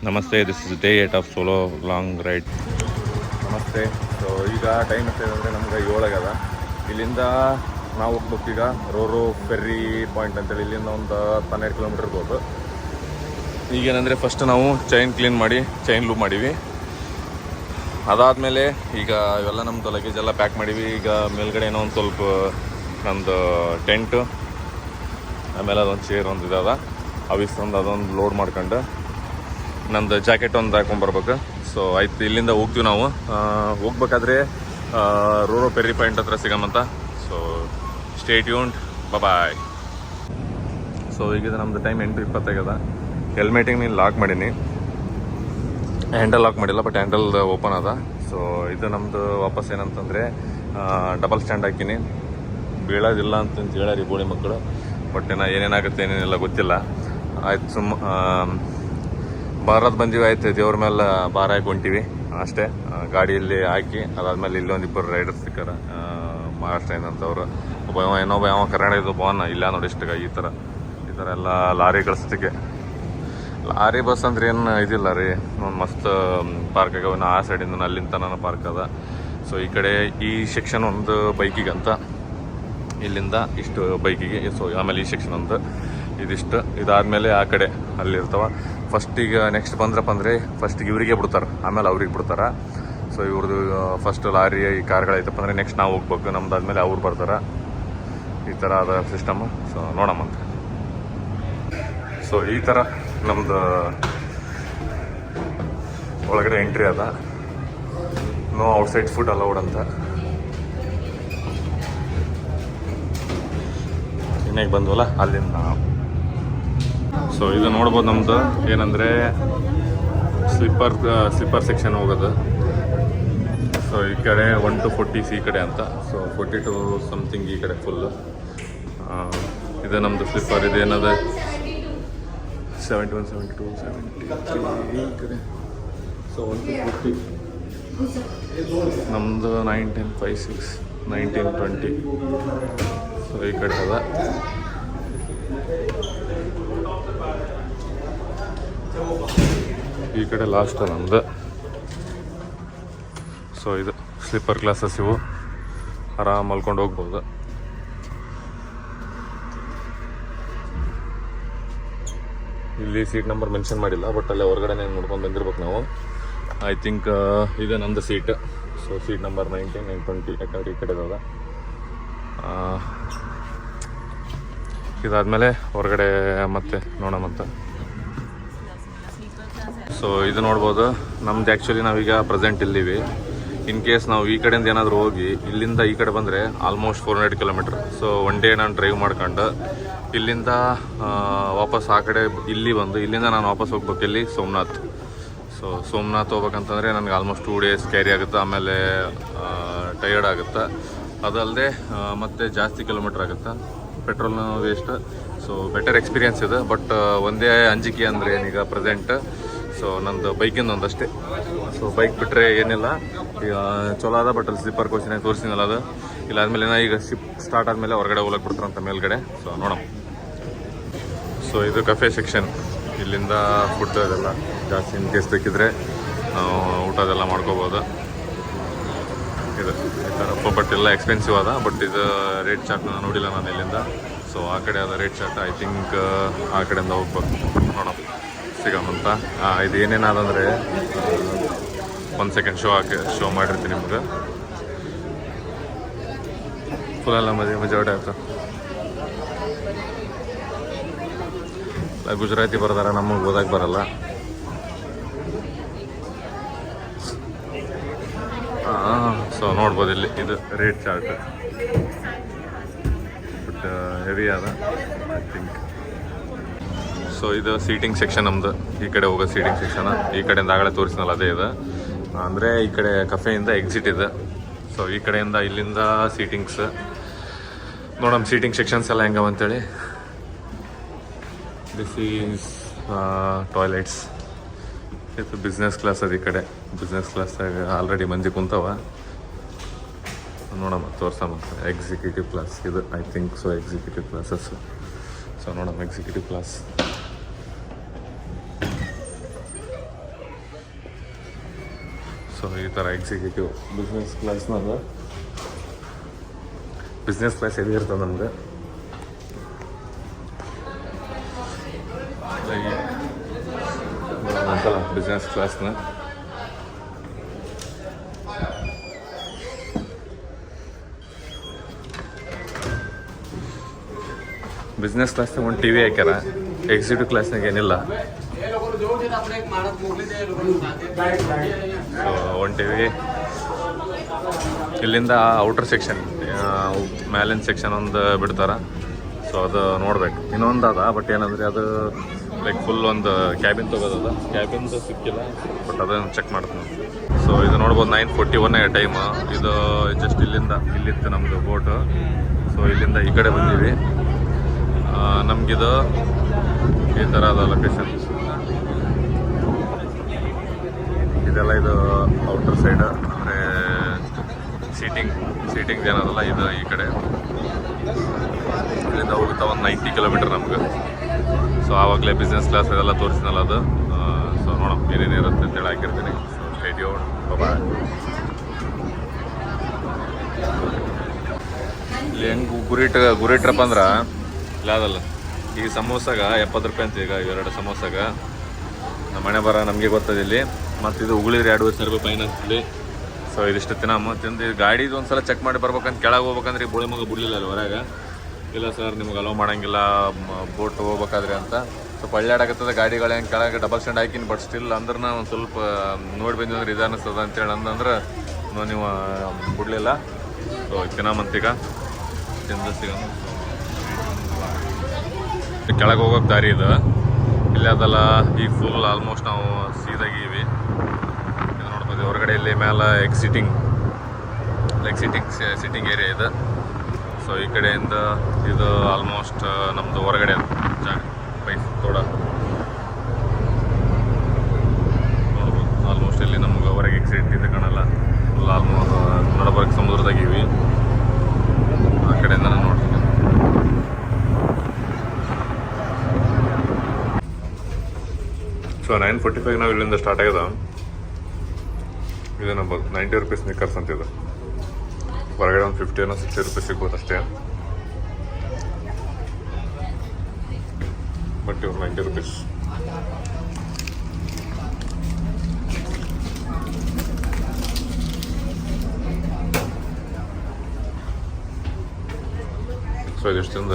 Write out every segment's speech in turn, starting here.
ನಮಸ್ತೆ, this is day 8 of solo long ride. ನಮಸ್ತೆ. So ಈಗ ಟೈಮ್ ಎಷ್ಟಿದೆ ಅಂದರೆ ನಮ್ಗೆ 7 ಆಗ್ಯದ. ಇಲ್ಲಿಂದ ನಾವು ಹೋಗ್ಬೇಕು ಈಗ ರೋರೋ ಫೆರ್ರಿ ಪಾಯಿಂಟ್ ಅಂತೇಳಿ. ಇಲ್ಲಿಂದ ಒಂದು 12 ಕಿಲೋಮೀಟರ್ ಇರ್ಬೋದು. ಈಗೇನಂದರೆ ಫಸ್ಟ್ ನಾವು ಚೈನ್ ಕ್ಲೀನ್ ಮಾಡಿ ಚೈನ್ ಲೂಪ್ ಮಾಡೀವಿ. ಅದಾದಮೇಲೆ ಈಗ ಇವೆಲ್ಲ ನಮ್ಮದು ಲಗೇಜ್ ಎಲ್ಲ ಪ್ಯಾಕ್ ಮಾಡೀವಿ. ಈಗ ಮೇಲ್ಗಡೆ ಏನೋ ಒಂದು ಸ್ವಲ್ಪ ನಮ್ಮದು ಟೆಂಟು, ಆಮೇಲೆ ಅದೊಂದು ಚೇರ್ ಒಂದು ಇದಾದ, ಅವಿಸ್ತೊಂದು ಅದೊಂದು ಲೋಡ್ ಮಾಡ್ಕೊಂಡು ನಂದು ಜಾಕೆಟ್ ಒಂದು ಹಾಕೊಂಬರ್ಬೇಕು. ಸೊ ಆಯ್ತು, ಇಲ್ಲಿಂದ ಹೋಗ್ತೀವಿ ನಾವು. ಹೋಗ್ಬೇಕಾದ್ರೆ ರೋರೋ ಫೆರ್ರಿ ಪಾಯಿಂಟ್ ಹತ್ರ ಸಿಗಮ್ಮಂತ. ಸೊ ಸ್ಟೇ ಟ್ಯೂನ್ಡ್, ಬಾಯ್. ಸೊ ಈಗ ನಮ್ಮದು ಟೈಮ್ 8:20 ಆಗ್ಯದ. ಹೆಲ್ಮೆಟಿಗೆ ನೀನು ಲಾಕ್ ಮಾಡೀನಿ, ಹ್ಯಾಂಡಲ್ ಲಾಕ್ ಮಾಡಿಲ್ಲ, ಬಟ್ ಹ್ಯಾಂಡಲ್ ಓಪನ್ ಅದ. ಸೊ ಇದು ನಮ್ಮದು ವಾಪಸ್ ಏನಂತಂದರೆ ಡಬಲ್ ಸ್ಟ್ಯಾಂಡ್ ಹಾಕೀನಿ. ಬೀಳೋದಿಲ್ಲ ಅಂತಂತ ಹೇಳ್ಯಾರಿ ಬೋಳಿ ಮಕ್ಕಳು, ಬಟ್ ಏನೇನಾಗುತ್ತೆ ಏನೇನಿಲ್ಲ ಗೊತ್ತಿಲ್ಲ. ಆಯ್ತು, ಭಾರತ್ ಬಂದೀವಿ, ಆಯ್ತು, ದೇವ್ರ ಮೇಲೆ ಭಾರ ಹಾಕಿ ಹೊಂಟೀವಿ ಅಷ್ಟೇ. ಗಾಡಿಯಲ್ಲಿ ಹಾಕಿ ಅದಾದ್ಮೇಲೆ ಇಲ್ಲೊಂದಿಬ್ಬರು ರೈಡರ್ಸ್ ಸಿಕ್ಕಾರ, ಮಹಾರಾಷ್ಟ್ರದಿಂದ ಅಂತವ್ರು. ಇನ್ನೊಬ್ಬ ಯಾವ ಕರ್ನಾಟಕದ ಭವನ ಇಲ್ಲ ನೋಡಿ. ಇಷ್ಟ ಈ ಥರ ಎಲ್ಲ ಲಾರಿ ಕಳಿಸೋದಕ್ಕೆ. ಲಾರಿ ಬಸ್ ಅಂದ್ರೆ ಏನು ಇದಿಲ್ಲ ರೀ, ಒಂದು ಮಸ್ತ್ ಪಾರ್ಕ್ ಆಗ್ಯಾವ. ಆ ಸೈಡಿಂದ ಅಲ್ಲಿಂದ ನನ್ನ ಪಾರ್ಕ್ ಅದ. ಸೊ ಈ ಕಡೆ ಈ ಸೆಕ್ಷನ್ ಒಂದು ಬೈಕಿಗೆ ಅಂತ, ಇಲ್ಲಿಂದ ಇಷ್ಟು ಬೈಕಿಗೆ. ಸೊ ಆಮೇಲೆ ಈ ಸೆಕ್ಷನ್ ಒಂದು ಇದಿಷ್ಟು. ಇದಾದಮೇಲೆ ಆ ಕಡೆ ಅಲ್ಲಿರ್ತಾವ. ಫಸ್ಟಿಗೆ ನೆಕ್ಸ್ಟ್ ಬಂದ್ರಪ್ಪ ಅಂದರೆ ಫಸ್ಟಿಗೆ ಇವರಿಗೆ ಬಿಡ್ತಾರೆ, ಆಮೇಲೆ ಅವ್ರಿಗೆ ಬಿಡ್ತಾರೆ. ಸೊ ಇವ್ರದ್ದು ಫಸ್ಟ್ ಲಾರಿ ಈ ಕಾರ್ಗಳೈತಪ್ಪ ಅಂದರೆ ನೆಕ್ಸ್ಟ್ ನಾವು ಹೋಗ್ಬೇಕು, ನಮ್ದಾದ್ಮೇಲೆ ಅವ್ರು ಬರ್ತಾರೆ. ಈ ಥರ ಅದ ಸಿಸ್ಟಮು. ಸೊ ನೋಡಮ್ಮಂತ. ಸೊ ಈ ಥರ ನಮ್ಮದು ಒಳಗಡೆ ಎಂಟ್ರಿ ಅದ. ನೋ ಔಟ್ಸೈಡ್ ಫುಡ್ ಅಲೌಡ್ ಅಂತ. ಇನ್ನೇಗೆ ಬಂದ್ವಲ್ಲ ಅಲ್ಲಿಂದ. ಸೊ ಇದು ನೋಡ್ಬೋದು ನಮ್ಮದು ಏನಂದರೆ ಸ್ಲಿಪ್ಪರ್ ಸೆಕ್ಷನ್ ಹೋಗೋದು. ಸೊ ಈ ಕಡೆ 1 to 40 ಈ ಕಡೆ ಅಂತ. ಸೊ 42 ಸಮಥಿಂಗ್ ಈ ಕಡೆ ಫುಲ್ಲು. ಇದು ನಮ್ಮದು ಸ್ಲಿಪ್ಪರ್. ಇದೇನದ 71, 72, 73 ಈ ಕಡೆ. ಸೊ 1 to 40 ನಮ್ಮದು 9, 10, 5, 6, 19, 20. ಸೊ ಈ ಕಡೆ ಅದ. ಈ ಕಡೆ ಲಾಸ್ಟ್ ನಮ್ದು. ಸೊ ಇದು ಸ್ಲೀಪರ್ ಕ್ಲಾಸಸ್, ಇವು ಆರಾಮ್ ಮಲ್ಕೊಂಡು ಹೋಗ್ಬೋದು. ಇಲ್ಲಿ ಸೀಟ್ ನಂಬರ್ ಮೆನ್ಷನ್ ಮಾಡಿಲ್ಲ, ಬಟ್ ಅಲ್ಲೇ ಹೊರಗಡೆ ನೋಡ್ಕೊಂಡು ಬಂದಿರ್ಬೇಕು ನಾವು. ಐ ಥಿಂಕ್ ಇದು ನಮ್ಮದು ಸೀಟ್. ಸೊ ಸೀಟ್ ನಂಬರ್ 19, 920 ಯಾಕಂದ್ರೆ ಈ ಕಡೆ ಇದಾದ. ಇದಾದಮೇಲೆ ಹೊರಗಡೆ ಮತ್ತೆ ನೋಡೋಣಂತ. ಸೊ ಇದು ನೋಡ್ಬೋದು ನಮ್ದು. ಆ್ಯಕ್ಚುಲಿ ನಾವೀಗ ಪ್ರೆಸೆಂಟ್ ಇಲ್ಲಿವಿ. ಇನ್ ಕೇಸ್ ನಾವು ಈ ಕಡೆಯಿಂದ ಏನಾದರೂ ಹೋಗಿ ಇಲ್ಲಿಂದ ಈ ಕಡೆ ಬಂದರೆ almost 400 kilometre. So one day ನಾನು ಡ್ರೈವ್ ಮಾಡ್ಕೊಂಡು ಇಲ್ಲಿಂದ ವಾಪಸ್ ಆ ಕಡೆ ಇಲ್ಲಿ ಬಂದು ಇಲ್ಲಿಂದ ನಾನು ವಾಪಸ್ ಹೋಗ್ಬೇಕು ಇಲ್ಲಿ ಸೋಮನಾಥ್. ಸೊ ಸೋಮನಾಥ್ ಹೋಗ್ಬೇಕಂತಂದರೆ ನನಗೆ ಆಲ್ಮೋಸ್ಟ್ 2 days ಕ್ಯಾರಿ ಆಗುತ್ತೆ. ಆಮೇಲೆ ಟಯರ್ಡ್ ಆಗುತ್ತೆ. ಅದಲ್ಲದೆ ಮತ್ತೆ ಜಾಸ್ತಿ ಕಿಲೋಮೀಟ್ರ್ ಆಗುತ್ತೆ, ಪೆಟ್ರೋಲ್ನ ವೇಸ್ಟ್. ಸೊ ಬೆಟರ್ ಎಕ್ಸ್ಪೀರಿಯನ್ಸ್ ಇದೆ. ಬಟ್ ಒಂದೇ ಅಂಜಿಕೆ ಅಂದರೆ ಏನೀಗ ಪ್ರೆಸೆಂಟ್. ಸೊ ನಂದು ಬೈಕಿಂದ ಒಂದಷ್ಟೇ. ಸೊ ಬೈಕ್ ಬಿಟ್ಟರೆ ಏನಿಲ್ಲ. ಈಗ ಚಲೋ ಅದ, ಬಟ್ ಅಲ್ಲಿ ಸ್ಲಿಪ್ಪರ್ ಕೋಚಿನಾಗ ತೋರಿಸಿನಲ್ಲ ಅದು. ಇಲ್ಲಾದ್ಮೇಲೆ ಈಗ ಶಿಪ್ ಸ್ಟಾರ್ಟ್ ಆದಮೇಲೆ ಹೊರಗಡೆ ಹೋಗ್ಲಕ್ಕೆ ಬಿಡ್ತಾರಂತ ಮೇಲ್ಗಡೆ. ಸೊ ನೋಡೋಣ. ಸೊ ಇದು ಕಫೆ ಸೆಕ್ಷನ್. ಇಲ್ಲಿಂದ ಫುಡ್ ಅದೆಲ್ಲ ಜಾಸ್ತಿ ಇನ್ ಕೇಸ್ ಬೇಕಿದ್ರೆ ಊಟದೆಲ್ಲ ಮಾಡ್ಕೋಬೋದು. ಇದು ಈ ಥರ ಬಟ್ ಎಲ್ಲ ಎಕ್ಸ್ಪೆನ್ಸಿವ್ ಅದ. ಬಟ್ ಇದು ರೇಟ್ ಚಾರ್ಟ್ ನೋಡಿಲ್ಲ ನಾನು ಇಲ್ಲಿಂದ. ಸೊ ಆ ಕಡೆ ಅದ ರೇಟ್ ಚಾರ್ಟ್. ಐ ಥಿಂಕ್ ಆ ಕಡೆಯಿಂದ ಹೋಗ್ಬೇಕು. ನೋಡೋಣ ಸಿಗಮ್ಮಂತ. ಇದು ಏನೇನಾದಂದರೆ ಒಂದು ಸೆಕೆಂಡ್ ಶೋ ಮಾಡಿರ್ತೀನಿ ನಿಮ್ಗೆ. ಫುಲ್ಲೆಲ್ಲ ಮಜಾವಟೆ ಆಯ್ತು. ಗುಜರಾತಿ ಬರ್ದಾರ, ನಮಗೆ ಓದಕ್ಕೆ ಬರಲ್ಲ. ಸೊ ನೋಡ್ಬೋದು ಇಲ್ಲಿ ಇದು ರೇಟ್ ಚಾರ್ಟ್. ಬಟ್ ಹೆವಿ ಅದ ಐ ಥಿಂಕ್. ಸೊ ಇದು ಸೀಟಿಂಗ್ ಸೆಕ್ಷನ್ ನಮ್ಮದು. ಈ ಕಡೆ ಹೋಗೋ ಸೀಟಿಂಗ್ ಸೆಕ್ಷನ್. ಈ ಕಡೆಯಿಂದ ಆಗಲೇ ತೋರಿಸಿನಲ್ಲ ಅದೇ ಇದೆ. ಅಂದರೆ ಈ ಕಡೆ ಕಫೆಯಿಂದ ಎಕ್ಸಿಟ್ ಇದೆ. ಸೊ ಈ ಕಡೆಯಿಂದ ಇಲ್ಲಿಂದ ಸೀಟಿಂಗ್ಸ್. ನೋಡಮ್ಮ ಸೀಟಿಂಗ್ ಸೆಕ್ಷನ್ಸ್ ಎಲ್ಲ ಹೆಂಗವ ಅಂತೇಳಿ. This is toilets. ಇದು ಬಿಸ್ನೆಸ್ ಕ್ಲಾಸ್ ಅದು. ಈ ಕಡೆ ಬಿಸ್ನೆಸ್ ಕ್ಲಾಸಾಗ ಆಲ್ರೆಡಿ ಮಂದಿ ಕುಂತವ. ನೋಡಮ್ಮ ತೋರ್ಸಮ್ಮ. ಎಕ್ಸಿಕ್ಯೂಟಿವ್ ಕ್ಲಾಸ್ ಇದು I think. So executive classes. So ನೋಡಮ್ಮ ಎಕ್ಸಿಕ್ಯೂಟಿವ್ ಕ್ಲಾಸ್. ಸೊ ಈ ಥರ ಎಕ್ಸಿಕ್ಯೂಟಿವ್ ಬಿಸ್ನೆಸ್ ಕ್ಲಾಸ್ ಎಲ್ಲಿ ಇರ್ತದೆ ನಮ್ಗೆ ಒಂದ್ಸಲ ಬಿಸ್ನೆಸ್ ಕ್ಲಾಸ್ನ ಬಿಸ್ನೆಸ್ ಕ್ಲಾಸ್ನಾಗ ಒಂದು ಟಿ ವಿ ಹಾಕ್ಯಾರ. ಎಕ್ಸಿಕ್ಯೂಟಿವ್ ಕ್ಲಾಸ್ನಾಗ ಏನಿಲ್ಲ. ಸೊ ಒಂದು ಟಿ ವಿ ಇಲ್ಲಿಂದ ಔಟರ್ ಸೆಕ್ಷನ್ ಮ್ಯಾಲಿನ ಸೆಕ್ಷನ್ ಒಂದು ಬಿಡ್ತಾರ. ಸೊ ಅದು ನೋಡ್ಬೇಕು. ಇನ್ನೊಂದು ಅದ, ಬಟ್ ಏನಂದರೆ ಅದು ಲೈಕ್ ಫುಲ್ ಒಂದು ಕ್ಯಾಬಿನ್ ತೊಗೋದದ. ಕ್ಯಾಬಿನ್ದು ಸಿಕ್ಕಿಲ್ಲ, ಬಟ್ ಅದನ್ನು ಚೆಕ್ ಮಾಡ್ತೀನಿ. ಸೊ ಇದು ನೋಡ್ಬೋದು 9:41 ಟೈಮು. ಇದು ಜಸ್ಟ್ ಇಲ್ಲಿತ್ತು ನಮ್ಮದು ಬೋಟು. ಸೊ ಇಲ್ಲಿಂದ ಈ ಕಡೆ ಬಂದೀವಿ. ನಮಗಿದು ಈ ಥರ ಅದ ಲೊಕೇಶನ್. ಇದೆಲ್ಲ ಇದು ಔಟರ್ ಸೈಡ್, ಅಂದರೆ ಸೀಟಿಂಗ್ ಏನದಲ್ಲ ಇದು ಈ ಕಡೆ. ಇಲ್ಲಿಂದ ಹೋಗುತ್ತಾ ಒಂದು 90 ಕಿಲೋಮೀಟರ್ ನಮ್ಗೆ. ಸೊ ಆವಾಗಲೇ ಬಿಸ್ನೆಸ್ ಕ್ಲಾಸ್ ಇದೆಲ್ಲ ತೋರಿಸಿನಲ್ಲ ಅದು. ಸೊ ನೋಡೋಣ ಏನೇನಿರುತ್ತೆ ಅಂತೇಳಿ ಹಾಕಿರ್ತೀನಿ. So stay tuned. ಬಾಯ್. ಇಲ್ಲಿ ಹೆಂಗೆ ಗುರಿಟ್ರಪ್ಪ ಅಂದ್ರೆ ಇಲ್ಲ ಅದಲ್ಲ, ಈ ಸಮೋಸಾಗ 70 ರೂಪಾಯಿ ಅಂತ. ಈಗ ಇವೆರಡು ಸಮೋಸಾಗ ನಮ್ಮ ಮನೆ ಬರ ನಮಗೆ ಗೊತ್ತದ ಇಲ್ಲಿ. ಮತ್ತು ಇದು ಉಗುಳಿದ್ರೆ 2,500 ರೂಪಾಯಿ ಫೈನ್ ಅಂತಲ್ಲಿ. ಸೊ ಇದಿಷ್ಟು ತಿಂದು ಗಾಡಿದು ಒಂದು ಸಲ ಚೆಕ್ ಮಾಡಿ ಬರ್ಬೇಕಂತ ಕೆಳಗೆ ಹೋಗ್ಬೇಕಂದ್ರೆ ಈ ಬೋಳಿ ಮಗ ಬಿಡಲಿಲ್ಲ ಅಲ್ಲಿ ಹೊರಗೆ. ಇಲ್ಲ ಸರ್ ನಿಮ್ಗೆ ಅಲೋ ಮಾಡೋಂಗಿಲ್ಲ ಬೋಟ್ ಹೋಗ್ಬೇಕಾದ್ರೆ ಅಂತ. ಸ್ವಲ್ಪ ಹಳ್ಳಾಡಕತ್ತದ ಗಾಡಿಗಳು ಹೆಂಗೆ ಕೆಳಗೆ ಡಬಲ್ ಸ್ಟ್ಯಾಂಡ್ ಹಾಕಿನಿ. ಬಟ್ ಸ್ಟಿಲ್ ಅಂದ್ರೆ ಒಂದು ಸ್ವಲ್ಪ ನೋಡಿ ಬಂದ್ರೆ ಇದು ಅನ್ನಿಸ್ತದ ಅಂತೇಳಿ ಅಂದಂದ್ರೆ ನೀವು ಬಿಡಲಿಲ್ಲ. ಸೊ ತಿನ್ನಮಂತೀಗ ತಿಂದು ಸಿಗೋಣ. ಕೆಳಗೆ ಹೋಗೋಕೆ ದಾರಿ ಇದು ಇಲ್ಲಿ ಅದಲ್ಲ. ಈಗ ಫುಲ್ ಆಲ್ಮೋಸ್ಟ್ ನಾವು ಸೀದಾಗಿವಿ. ಇದು ನೋಡ್ಬೋದು ಹೊರಗಡೆ ಇಲ್ಲಿ ಮೇಲೆ ಸಿಟ್ಟಿಂಗ್ ಏರಿಯಾ ಇದೆ. ಸೊ ಈ ಕಡೆಯಿಂದ ಇದು ಆಲ್ಮೋಸ್ಟ್ ನಮ್ಮದು ಹೊರಗಡೆ ಜಾಗ ತೋಡ ನೋಡ್ಬೋದು. ಆಲ್ಮೋಸ್ಟ್ ಇಲ್ಲಿ ನಮ್ಗೆ ಹೊರಗೆ ಎಕ್ಸಿಟ್ ಇದು ಕಾಣಲ್ಲ. ಫುಲ್ ಆಲ್ಮೋಸ್ಟ್ ನಡಬರ್ಕ್ ಸಮುದ್ರದಾಗಿವಿ. ಆ ಕಡೆಯಿಂದ ನಾನು ನೋಡ್ತೀನಿ. ಸೊ 9:45 ನಾವು ಇಲ್ಲಿಂದ ಸ್ಟಾರ್ಟ್ ಆಗ್ಯದ. ಇದು ನಮ್ಮ 90 ರೂಪೀಸ್ ಸ್ನಿಕ್ಕರ್ಸ್ ಅಂತಿದೆ. ಹೊರಗಡೆ ಒಂದು 50 60 ರೂಪಾಯಿ ಸಿಗ್ಬೋದು ಅಷ್ಟೇ. ಬಟ್ ಇವ್ರು 90 ರೂಪೀಸ್. ಸೊ ಇದಿಷ್ಟಿಂದ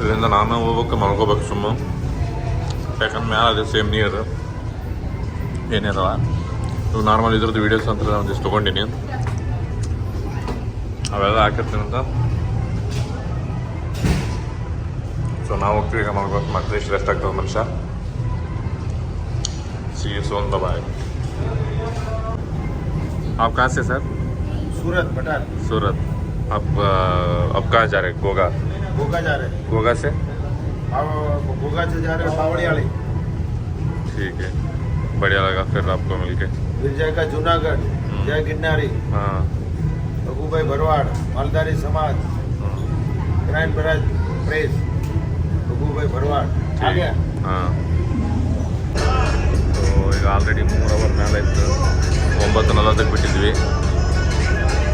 ಇದರಿಂದ ನಾನು ಹೋಗ್ಬೇಕು ಮಲ್ಕೋಬೇಕು ಸುಮ್ಮ. ಯಾಕಂದ್ರೆ ಮ್ಯಾಲೆ ಅದೇ ಸೇಮ್ ನೀರು ಏನಿರಲ್ಲ. ಇವು ನಾರ್ಮಲ್ ಇದ್ರದ್ದು ವೀಡಿಯೋಸ್ ಅಂತ ಒಂದಿಷ್ಟು ತೊಗೊಂಡಿನಿ, ಅವೆಲ್ಲ ಹಾಕಿರ್ತೀನಿ ಅಂತ. ಸೊ ನಾವು ಹೋಗ್ತೀವಿ ಈಗ ಮಲ್ಕೋಬೇಕು. ಮತ್ತೆ ಇಷ್ಟು ರೆಸ್ಟ್ ಆಗ್ತದೆ ಮನುಷ್ಯ. सी यू सोन बाय. आप कहाँ से सर? सूरत बटार. सूरत. आप कहाँ जा रहे हैं? गोगा जा रहे हैं. गोगा से? गोगा से जा रहे हैं बावड़ियाली. ठीक है, बढ़िया लगा फिर आपको मिलके. फिर जाएगा जूनागढ़, जय गिरनारी. हाँ. रघु भाई भरवाड़, मालधारी समाज, क्राइम ब्रांच प्रेस, रघु भाई भरवाड़. आ गया. हाँ. ಈಗ ಆಲ್ರೆಡಿ 3 ಅವರ್ ಮೇಲೆ ಇತ್ತು. 9:40 ಬಿಟ್ಟಿದ್ವಿ.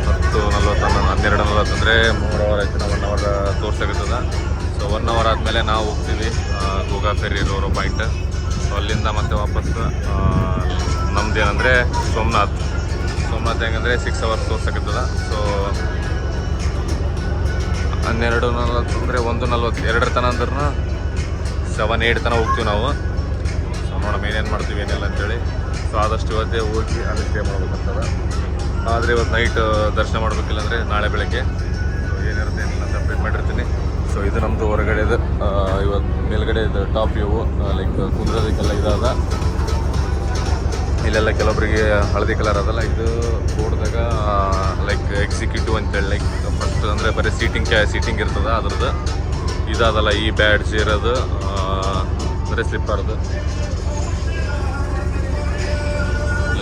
10:40 12:40 ಅಂದರೆ 3 ಅವರ್ ಆಯ್ತು. ನಾವು 1 ಅವರ್ ತೋರ್ಸಾಗುತ್ತದ. ಸೊ 1 ಅವರ್ ಆದಮೇಲೆ ನಾವು ಹೋಗ್ತೀವಿ ಗೋಗಾ ಫೆರ್ರಿ ರೋರೋ ಪಾಯಿಂಟ್. ಸೊ ಅಲ್ಲಿಂದ ಮತ್ತೆ ವಾಪಸ್ ನಮ್ದು ಏನಂದರೆ ಸೋಮನಾಥ್ ಹೆಂಗಂದರೆ 6 ಅವರ್ಸ್ ತೋರ್ಸಾಗುತ್ತದ. ಸೊ 12:40 ಅಂದರೆ 1:40 2 ತನ ಅಂದ್ರೆ 7-8 ತನಕ ಹೋಗ್ತೀವಿ ನಾವು. ನೋಡೋಣ ಏನೇನು ಮಾಡ್ತೀವಿ ಏನಿಲ್ಲ ಅಂತೇಳಿ. ಸೊ ಆದಷ್ಟು ಇವತ್ತೇ ಹೋಗಿ ಅಲ್ಲಿ ಸ್ಟೇ ಮಾಡ್ಬೇಕಂತದ. ಆದರೆ ಇವತ್ತು ನೈಟ್ ದರ್ಶನ ಮಾಡಬೇಕಿಲ್ಲ ಅಂದರೆ ನಾಳೆ ಬೆಳಗ್ಗೆ. ಸೊ ಏನಿರುತ್ತೆ ಏನಿಲ್ಲ ಅಂತ ಅಪ್ಡೇಟ್ ಮಾಡಿರ್ತೀನಿ. ಸೊ ಇದು ನಮ್ಮದು ಹೊರಗಡೆದು ಇವತ್ತು ಮೇಲ್ಗಡೆ ಇದು ಟಾಪ್ ವ್ಯೂ. ಲೈಕ್ ಕುಂದ್ರೋದಕ್ಕೆಲ್ಲ ಇದಾದ. ಇಲ್ಲೆಲ್ಲ ಕೆಲವೊಬ್ಬರಿಗೆ ಹಳದಿ ಕಲರ್ ಅದಲ್ಲ. ಇದು ಬೋರ್ಡ್ದಾಗ ಲೈಕ್ ಎಕ್ಸಿಕ್ಯೂಟಿವ್ ಅಂತೇಳಿ ಲೈಕ್ ಫಸ್ಟ್ ಅಂದರೆ ಬರೀ ಸೀಟಿಂಗ್ ಇರ್ತದೆ ಅದ್ರದ್ದು. ಇದಾದಲ್ಲ ಈ ಬ್ಯಾಡ್ಜ್ ಇರೋದು ಅಂದರೆ ಸ್ಲಿಪ್ಪರ್ದು.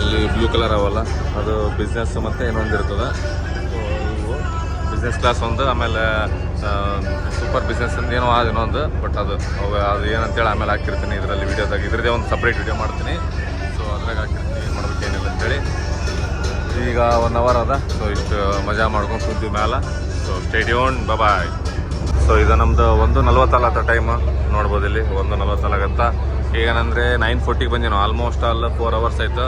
ಇಲ್ಲಿ ಬ್ಲೂ ಕಲರ್ ಅವಲ್ಲ ಅದು ಬಿಸ್ನೆಸ್ ಮತ್ತು ಇನ್ನೊಂದು ಇರ್ತದೆ. ಸೊ ಇವು ಬಿಸ್ನೆಸ್ ಕ್ಲಾಸ್ ಒಂದು, ಆಮೇಲೆ ಸೂಪರ್ ಬಿಸ್ನೆಸ್ ಅಂತ ಏನೋ ಅದೇನೋ ಒಂದು ಬಟ್ ಅದು ಏನಂತೇಳಿ ಆಮೇಲೆ ಹಾಕಿರ್ತೀನಿ ಇದರಲ್ಲಿ ವೀಡಿಯೋದಾಗ ಇದ್ರದ್ದೇ ಒಂದು ಸಪ್ರೇಟ್ ವೀಡಿಯೋ ಮಾಡ್ತೀನಿ. ಸೊ ಅದ್ರಾಗ ಹಾಕಿರ್ತೀನಿ ಏನು ಮಾಡ್ಬೇಕೇನಿಲ್ಲ ಅಂತೇಳಿ. ಈಗ 1 ಅವರ್ ಅದ. ಸೊ ಇಷ್ಟು ಮಜಾ ಮಾಡ್ಕೊಂಡು ಕೂತೀವಿ ಮ್ಯಾಲೆ. ಸೊ ಸ್ಟೇಡಿಯೋನ್ ಬಾಯ್. ಸೊ ಇದು ನಮ್ದು 1:40 ಟೈಮ್ ನೋಡ್ಬೋದು ಇಲ್ಲಿ 1:40 ಈಗೇನಂದರೆ 9:40 ಬಂದಿ ನಾವು. ಆಲ್ಮೋಸ್ಟ್ ಅಲ್ಲ 4 ಅವರ್ಸ್ ಆಯ್ತು.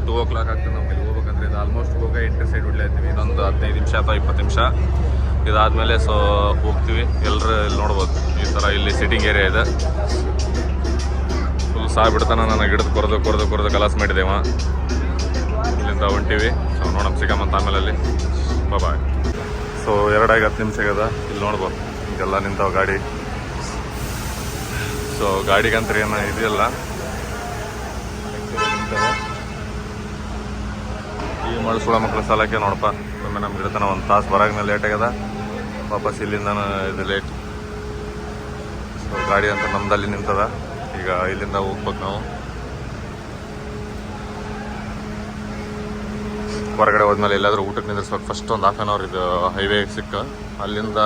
2 o'clock ಆಗ್ತದೆ ನಮ್ಗೆ ಇಲ್ಲಿ ಹೋಗ್ಬೇಕಂದ್ರೆ. ಇದು ಆಲ್ಮೋಸ್ಟ್ ಹೋಗಿ ಎಂಟ್ರಿ ಸೈಡ್ ಬಿಡ್ಲಾಯ್ತೀವಿ. ಇನ್ನೊಂದು 15 ನಿಮಿಷ ಅಥವಾ 20 ನಿಮಿಷ ಇದಾದಮೇಲೆ ಸೊ ಹೋಗ್ತೀವಿ. ಎಲ್ಲರೂ ಇಲ್ಲಿ ನೋಡ್ಬೋದು ಈ ಥರ ಇಲ್ಲಿ ಸಿಟ್ಟಿಂಗ್ ಏರಿಯಾ ಇದೆ. ಫುಲ್ ಬಿಡ್ತಾನೆ ನನಗೆ ಹಿಡಿದು ಕೊರೆದು ಕಲಾಸ್ ಮಾಡಿದ್ದೇವ. ಇಲ್ಲಿಂದ ಹೊಂಟೀವಿ. ಸೊ ನೋಡೋಣ ಸಿಗಮ್ಮಂತ ಆಮೇಲೆ ಅಲ್ಲಿ ಬಾಯ್. ಸೊ 2:10 ನಿಮಿಷ ಆಗದ. ಇಲ್ಲಿ ನೋಡ್ಬೋದು ಹಿಂಗೆಲ್ಲ ನಿಂತಾವ ಗಾಡಿ. ಸೊ ಗಾಡಿಗಂತ ಏನು ಇದೆಯಲ್ಲ ಈ ಮಾಡಿಸ್ಕೊಳ್ಳೋ ಮಕ್ಳು ಸಾಲಕ್ಕೆ ನೋಡಪ್ಪ. ಒಮ್ಮೆ ನಮ್ಗೆ ಇಡ್ತಾನೆ 1 ತಾಸು ಬರಾಗ ಲೇಟ್ ಆಗ್ಯದ. ವಾಪಸ್ ಇಲ್ಲಿಂದ ಇದು ಲೇಟ್. ಸೊ ಗಾಡಿ ಅಂತ ನಮ್ದಲ್ಲಿ ನಿಂತದ. ಈಗ ಇಲ್ಲಿಂದ ಹೋಗ್ಬೇಕು ನಾವು. ಹೊರಗಡೆ ಹೋದ್ಮೇಲೆ ಎಲ್ಲಾದರೂ ಊಟಕ್ಕೆ ನಿಂದಿರ್ಸ್ಬೇಕು. ಫಸ್ಟ್ ಒಂದು 1/2 hour ಇದು ಹೈವೇ ಸಿಕ್ಕ ಅಲ್ಲಿಂದ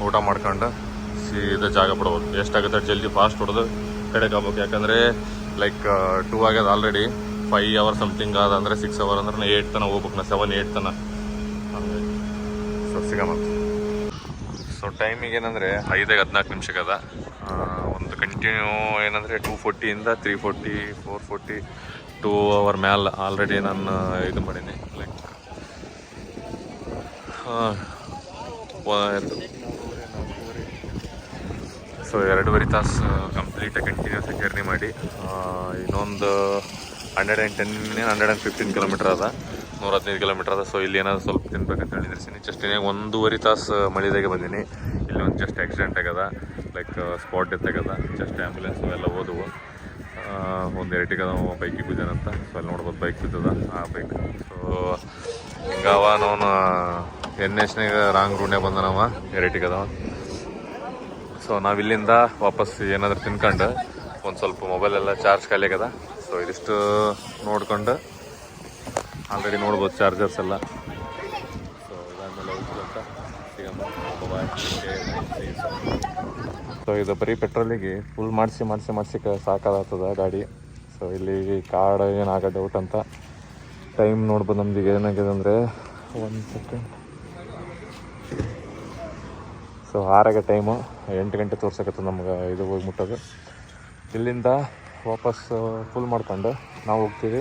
ಊಟ ಮಾಡ್ಕೊಂಡು ಸೀದಾ ಜಾಗ ಬಿಡ್ಬೇಕು. ಎಷ್ಟಾಗುತ್ತೆ ಜಲ್ದಿ ಫಾಸ್ಟ್ ಹೊಡೆದು ಕಡೆಗೆ ಆಗ್ಬೇಕು. ಯಾಕಂದರೆ ಲೈಕ್ 2 ಆಗ್ಯದ ಆಲ್ರೆಡಿ. 5 hour ಸಮಥಿಂಗ್ ಅದ ಅಂದರೆ 6 hour ಅಂದ್ರೆ 8 ತನಕ ಹೋಗ್ಬೇಕು. 7-8 ತನಕ ಹಂಗಾಗಿ. ಸೊ ಸಿಗಮ್ಮ. ಸೊ ಟೈಮಿಗೆ ಏನಂದರೆ 5:14 ನಿಮಿಷಕ್ಕೆ ಅದ. ಒಂದು ಕಂಟಿನ್ಯೂ ಏನಂದರೆ 2:40 3:40 4:40 2 hour ಮ್ಯಾಲೆ ಆಲ್ರೆಡಿ ನಾನು ಇದು ಮಾಡೀನಿ. ಲೈಕ್ ಸೊ 2.5 ತಾಸು ಕಂಪ್ಲೀಟಾಗಿ ಕಂಟಿನ್ಯೂಸ್ ಜರ್ನಿ ಮಾಡಿ ಇನ್ನೊಂದು 115 ಕಿಲೋಮೀಟರ್ ಅದ. 115 ಕಿಲೋಮೀಟರ್ ಅದ. ಸೊ ಇಲ್ಲಿ ಏನಾದ್ರು ಸ್ವಲ್ಪ ತಿನ್ಬೇಕಂತ ಹೇಳಿದ್ರಿಸಿನಿ. ಜಸ್ಟ್ ಏನಾಗ 1.5 ತಾಸು ಮಳಿದಾಗೆ ಬಂದೀನಿ. ಇಲ್ಲಿ ಒಂದು ಜಸ್ಟ್ ಆಕ್ಸಿಡೆಂಟ್ ಆಗ್ಯದ. ಲೈಕ್ ಸ್ಪಾಟ್ ಡೆತ್ ಆಗ್ಯದ. ಜಸ್ಟ್ ಆ್ಯಂಬುಲೆನ್ಸ್ ಎಲ್ಲ ಹೋದವು. ಒಂದು ಎರ್ಟಿಗ ಬೈಕಿಗೆ ಬಿದ್ದಾನಂತ. ಸೊ ಅಲ್ಲಿ ನೋಡ್ಬೋದು ಬೈಕ್ ಬಿದ್ದದ ಆ ಬೈಕ್. ಸೊ ಹಿಂಗವ ನಾವು NHನಾಗ ರಾಂಗ್ ರೂಟ್ನಾಗ ಬಂದನವ ಎರ್ಟಿಗದವ. ಸೊ ನಾವಿಲ್ಲಿಂದ ವಾಪಸ್ ಏನಾದರೂ ತಿನ್ಕೊಂಡು ಒಂದು ಸ್ವಲ್ಪ ಮೊಬೈಲೆಲ್ಲ ಚಾರ್ಜ್ ಖಾಲಿ ಆಗ್ಯದ. ಸೊ ಇದಿಷ್ಟು ನೋಡ್ಕೊಂಡು ಆಲ್ರೆಡಿ ನೋಡ್ಬೋದು ಚಾರ್ಜರ್ಸ್ ಎಲ್ಲ. ಸೊ ಇದಾದ್ಮೇಲೆ ಹೋಗ್ತಂತ ಸಿಗಮ್ಮ ಬಾಯ್. ಸೊ ಇದು ಬರೀ ಪೆಟ್ರೋಲಿಗೆ ಫುಲ್ ಮಾಡಿಸಿ ಸಾಕಾಗ್ತದ ಗಾಡಿ. ಸೊ ಇಲ್ಲಿ ಕಾರ್ಡ್ ಏನಾಗೋ ಡೌಟ್ ಅಂತ. ಟೈಮ್ ನೋಡ್ಬೋದು ನಮ್ದಿಗೆ ಏನಾಗಿದೆ ಅಂದರೆ 1 ಸೆಕೆಂಡ್. ಸೊ 6 ಟೈಮು 8 ಗಂಟೆ ತೋರ್ಸಕತ್ತದ ನಮ್ಗೆ ಇದು ಹೋಗಿ ಮುಟ್ಟೋದು. ಇಲ್ಲಿಂದ ವಾಪಸ್ ಫುಲ್ ಮಾಡ್ಕೊಂಡು ನಾವು ಹೋಗ್ತೀವಿ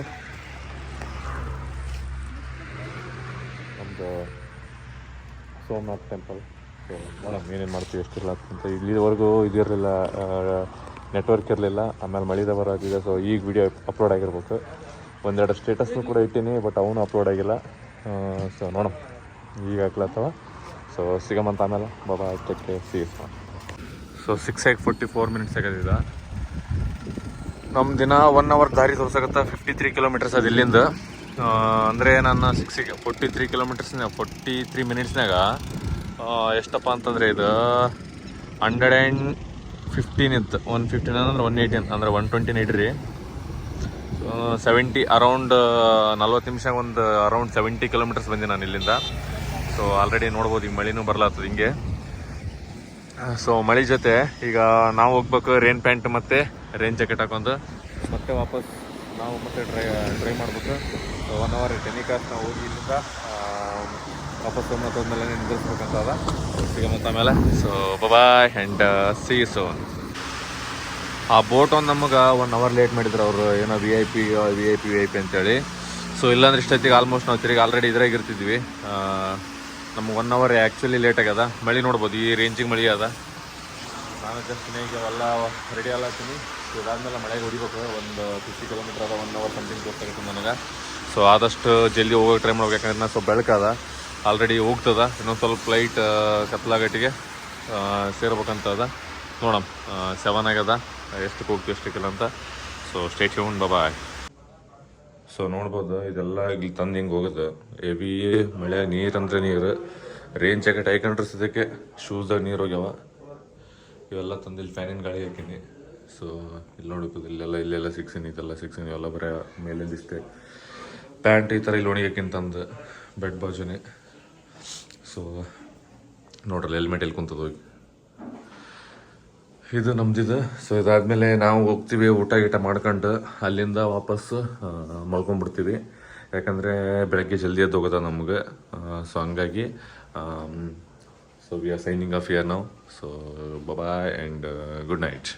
ನಮ್ಮದು ಸೋಮನಾಥ್ ಟೆಂಪಲ್. ಸೊ ನೋಡೋಣ ಏನೇನು ಮಾಡ್ತೀವಿ ಎಷ್ಟಿರಲ್ಲ ಅಂತ. ಇಲ್ಲಿವರೆಗೂ ಇದಿರಲಿಲ್ಲ, ನೆಟ್ವರ್ಕ್ ಇರಲಿಲ್ಲ. ಆಮೇಲೆ ಮಳಿದ ಬರೋದಿದೆ. ಸೊ ಈಗ ವಿಡಿಯೋ ಅಪ್ಲೋಡ್ ಆಗಿರ್ಬೇಕು. 1-2 ಸ್ಟೇಟಸ್ನು ಕೂಡ ಇಟ್ಟೀನಿ, ಬಟ್ ಅವನು ಅಪ್ಲೋಡ್ ಆಗಿಲ್ಲ. ಸೊ ನೋಡೋಣ ಈಗ ಹಾಕ್ಲತ್ತವ. ಸೊ ಸಿಗಮ್ಮಂತ ಆಮೇಲೆ ಬಾಬಾ ಅಷ್ಟಕ್ಕೆ ಸೀಸ್. ಸೊ 6:44 ಆಗದಿದ. ನಮ್ಮ ದಿನ 1 hour ದಾರಿ ತೋರ್ಸಕತ್ತ. 53 ಕಿಲೋಮೀಟರ್ಸ್ ಅದು ಇಲ್ಲಿಂದ. ಅಂದರೆ ನಾನು 43 ಮಿನಿಟ್ಸ್ನಾಗ ಎಷ್ಟಪ್ಪ ಅಂತಂದರೆ ಇದು 115 ಇತ್ತು. 115 ಅಂದ್ರೆ 118 ಅಂದ್ರೆ 120 ಇಡ್ರಿ. 70 ಅರೌಂಡ್ 40 ನಿಮಿಷ ಒಂದು ಅರೌಂಡ್ 70 ಕಿಲೋಮೀಟರ್ಸ್ ಬಂದೆ ನಾನು ಇಲ್ಲಿಂದ. ಸೊ ಆಲ್ರೆಡಿ ನೋಡ್ಬೋದು ಈಗ ಮಳಿನೂ ಬರ್ಲಾಗ್ತದೆ ಹಿಂಗೆ. ಸೊ ಮಳೆ ಜೊತೆ ಈಗ ನಾವು ಹೋಗ್ಬೇಕು ರೇನ್ ಪ್ಯಾಂಟ್ ಮತ್ತು ರೇನ್ ಜಾಕೆಟ್ ಹಾಕೊಂಡು ಮತ್ತೆ ವಾಪಸ್ ನಾವು ಮತ್ತೆ ಡ್ರೈ ಮಾಡ್ಬೇಕು. 1 hour ಟೆನಿಕಾಸ್ ನಾವು ಹೋಗಿ ಇಲ್ಲಿಂದ ವಾಪಸ್ ಸೋಮನಾಥ್ ಹೋದ್ಮೇಲೆ ನಿಂದಿರ್ಸ್ಬೇಕಂತ ಅದ. ಸಿಗಮಂತ ಆಮೇಲೆ. So bye and see you soon. ಆ ಬೋಟ್ ಒಂದು ನಮಗೆ 1 hour ಲೇಟ್ ಮಾಡಿದ್ರು ಅವರು. ಏನೋ ವಿ ಐ ಪಿ ಅಂತೇಳಿ. ಸೊ ಇಲ್ಲಾಂದ್ರೆ ಇಷ್ಟೊತ್ತಿಗೆ ಆಲ್ಮೋಸ್ಟ್ ನಾವು ತಿರುಗಿ ಆಲ್ರೆಡಿ ಇದ್ರಾಗ ಇರ್ತಿದ್ವಿ. ನಮ್ಗೆ 1 hour ಆ್ಯಕ್ಚುಲಿ ಲೇಟ್ ಆಗ್ಯದ. ಮಳೆ ನೋಡ್ಬೋದು ಈ ರೇಂಜಿಗೆ ಮಳೆ ಅದ. ನಾನು ಜಸ್ಟ್ ಈಗ ಎಲ್ಲ ರೆಡಿ ಆಗತ್ತೀನಿ. ಸೊ ಇದಾದ್ಮೇಲೆ ಮಳೆಗೆ ಹೊಡಿಬೇಕು. ಒಂದು 50 ಕಿಲೋಮೀಟರ್ ಅದ. 1 hour ಸಮಥಿಂಗ್ ತೋರ್ಸಾಗುತ್ತೆ ನನಗೆ. ಸೊ ಆದಷ್ಟು ಜಲ್ದಿ ಹೋಗೋಕೆ ಟ್ರೈ ಮಾಡ್ಬೇಕು. ಯಾಕಂದ್ರೆ ನಾನು ಸ್ವಲ್ಪ ಬೆಳಕದ ಆಲ್ರೆಡಿ ಹೋಗ್ತದ. ಇನ್ನೊಂದು ಸ್ವಲ್ಪ ಫ್ಲೈಟ್ ಕತ್ಲಾಗಟ್ಟಿಗೆ ಸೇರ್ಬೇಕಂತದ. ನೋಡೋಣ 7 ಆಗ್ಯದ. ಎಷ್ಟಕ್ಕೆ ಹೋಗ್ತೀವಿ ಎಷ್ಟಕ್ಕಿಲ್ಲ ಅಂತ. ಸೊ ಸ್ಟೇ ಟ್ಯೂನ್ಡ್ ಬಾಯ್. ಸೊ ನೋಡ್ಬೋದು ಇದೆಲ್ಲ ಇಲ್ಲಿ ತಂದು ಹಿಂಗೆ ಹೋಗುತ್ತೆ. ಹೆವಿ ಮಳೆ, ನೀರಂದ್ರೆ ನೀರು. ರೇನ್ ಜಾಕೆಟ್ ಹಾಕೊಂಡ್ರೆ ಸದ್ಯಕ್ಕೆ ಶೂಸ್ದಾಗ ನೀರು ಹೋಗ್ಯಾವ. ಇವೆಲ್ಲ ತಂದು ಇಲ್ಲಿ ಫ್ಯಾನಿನ ಗಾಳಿ ಹಾಕೀನಿ. ಸೊ ಇಲ್ಲಿ ನೋಡ್ಬೋದು ಇಲ್ಲೆಲ್ಲ ಸಿಕ್ಸಿನಿ, ಇದೆಲ್ಲ ಸಿಕ್ಸಿನಿ. ಇವೆಲ್ಲ ಬರೀ ಮೇಲಿಂದ ಇಷ್ಟೇ. ಪ್ಯಾಂಟ್ ಈ ಥರ ಇಲ್ಲಿ ಒಣಗಿ ಹಾಕಿಂತಂದು ಬೆಡ್ ಬಾಜುನೇ. ಸೊ ನೋಡ್ರಲ್ಲ ಹೆಲ್ಮೆಟ್ ಎಲ್ಲಿ ಕುಂತದ ಹೋಗಿ. ಇದು ನಮ್ದಿದು. ಸೊ ಇದಾದ್ಮೇಲೆ ನಾವು ಹೋಗ್ತೀವಿ, ಊಟ ಗೀಟ ಮಾಡ್ಕೊಂಡು ಅಲ್ಲಿಂದ ವಾಪಸ್ ಮಲ್ಕೊಂಡ್ಬಿಡ್ತೀವಿ. ಯಾಕಂದರೆ ಬೆಳಗ್ಗೆ ಜಲ್ದಿ ಎದ್ದು ಹೋಗೋದ ನಮ್ಗೆ. ಸೊ ಹಂಗಾಗಿ so we are signing off here now. So bye and good night.